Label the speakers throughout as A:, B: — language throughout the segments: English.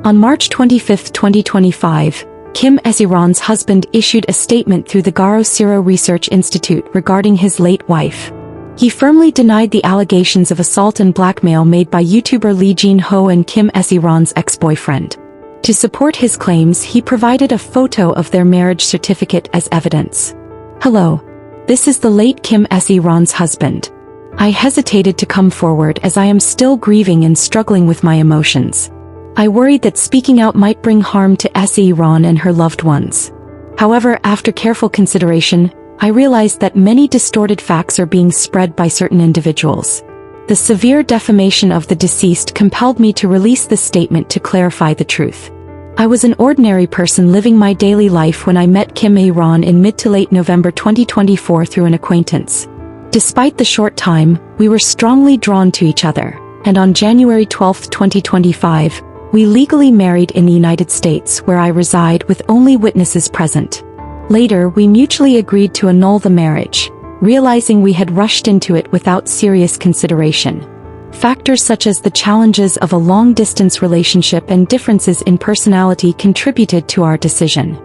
A: On March 25, 2025, Sae Ron's husband issued a statement through the Garo Siro Research Institute regarding his late wife. He firmly denied the allegations of assault and blackmail made by YouTuber Lee Jin-ho and Sae Ron's ex-boyfriend. To support his claims, he provided a photo of their marriage certificate as evidence. "Hello. This is the late Sae Ron's husband. I hesitated to come forward as I am still grieving and struggling with my emotions. I worried that speaking out might bring harm to Sae Ron and her loved ones. However, after careful consideration, I realized that many distorted facts are being spread by certain individuals. The severe defamation of the deceased compelled me to release this statement to clarify the truth. I was an ordinary person living my daily life when I met Sae Ron in mid to late November 2024 through an acquaintance. Despite the short time, we were strongly drawn to each other, and on January 12, 2025, we legally married in the United States, where I reside, with only witnesses present. Later, we mutually agreed to annul the marriage, realizing we had rushed into it without serious consideration. Factors such as the challenges of a long-distance relationship and differences in personality contributed to our decision.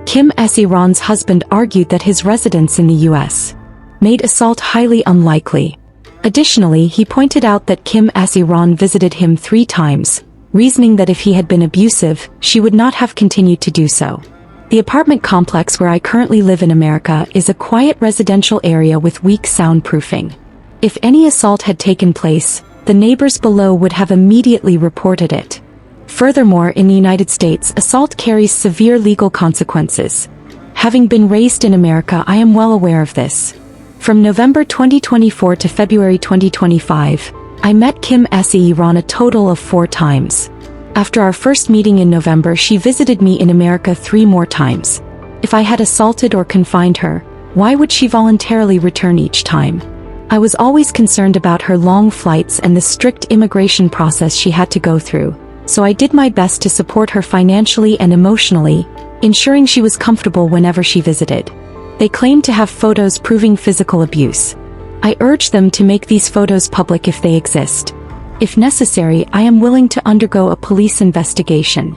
A: Sae Ron's husband argued that his residence in the U.S. made assault highly unlikely. Additionally, he pointed out that Sae Ron visited him 3 times, reasoning that if he had been abusive, she would not have continued to do so. The apartment complex where I currently live in America is a quiet residential area with weak soundproofing. If any assault had taken place, the neighbors below would have immediately reported it. Furthermore, in the United States, assault carries severe legal consequences. Having been raised in America, I am well aware of this. From November 2024 to February 2025, I met Sae Ron a total of 4 times. After our first meeting in November, she visited me in America 3 more times. If I had assaulted or confined her, why would she voluntarily return each time? I was always concerned about her long flights and the strict immigration process she had to go through, so I did my best to support her financially and emotionally, ensuring she was comfortable whenever she visited. They claimed to have photos proving physical abuse. I urged them to make these photos public if they exist. If necessary, I am willing to undergo a police investigation.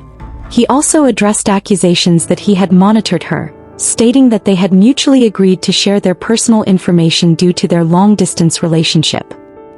A: He also addressed accusations that he had monitored her, stating that they had mutually agreed to share their personal information due to their long-distance relationship.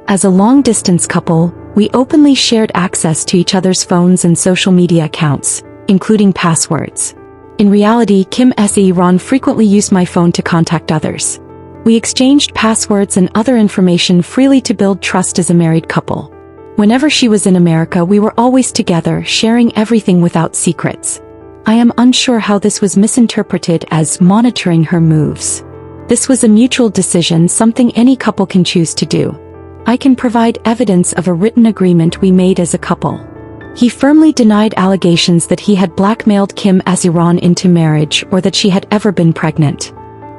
A: As a long-distance couple, we openly shared access to each other's phones and social media accounts, including passwords. In reality, Sae Ron frequently used my phone to contact others. We exchanged passwords and other information freely to build trust as a married couple. Whenever she was in America, we were always together, sharing everything without secrets. I am unsure how this was misinterpreted as monitoring her moves. This was a mutual decision, something any couple can choose to do. I can provide evidence of a written agreement we made as a couple. He firmly denied allegations that he had blackmailed Sae Ron into marriage or that she had ever been pregnant.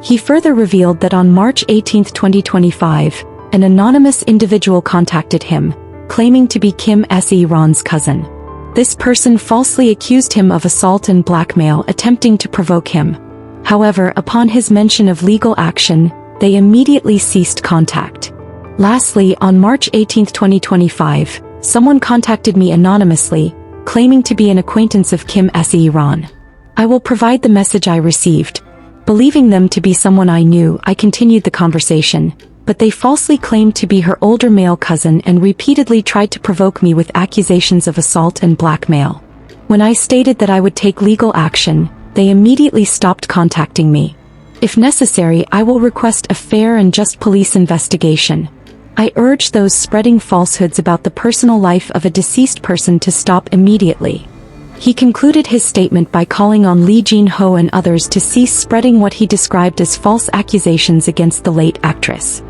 A: He further revealed that on March 18, 2025, an anonymous individual contacted him, claiming to be Sae Ron's cousin. This person falsely accused him of assault and blackmail, attempting to provoke him. However, upon his mention of legal action, they immediately ceased contact. Lastly, on March 18, 2025, someone contacted me anonymously, claiming to be an acquaintance of Sae Ron. I will provide the message I received. Believing them to be someone I knew, I continued the conversation, but they falsely claimed to be her older male cousin and repeatedly tried to provoke me with accusations of assault and blackmail. When I stated that I would take legal action, they immediately stopped contacting me. If necessary, I will request a fair and just police investigation. I urge those spreading falsehoods about the personal life of a deceased person to stop immediately. He concluded his statement by calling on Lee Jin-ho and others to cease spreading what he described as false accusations against the late actress.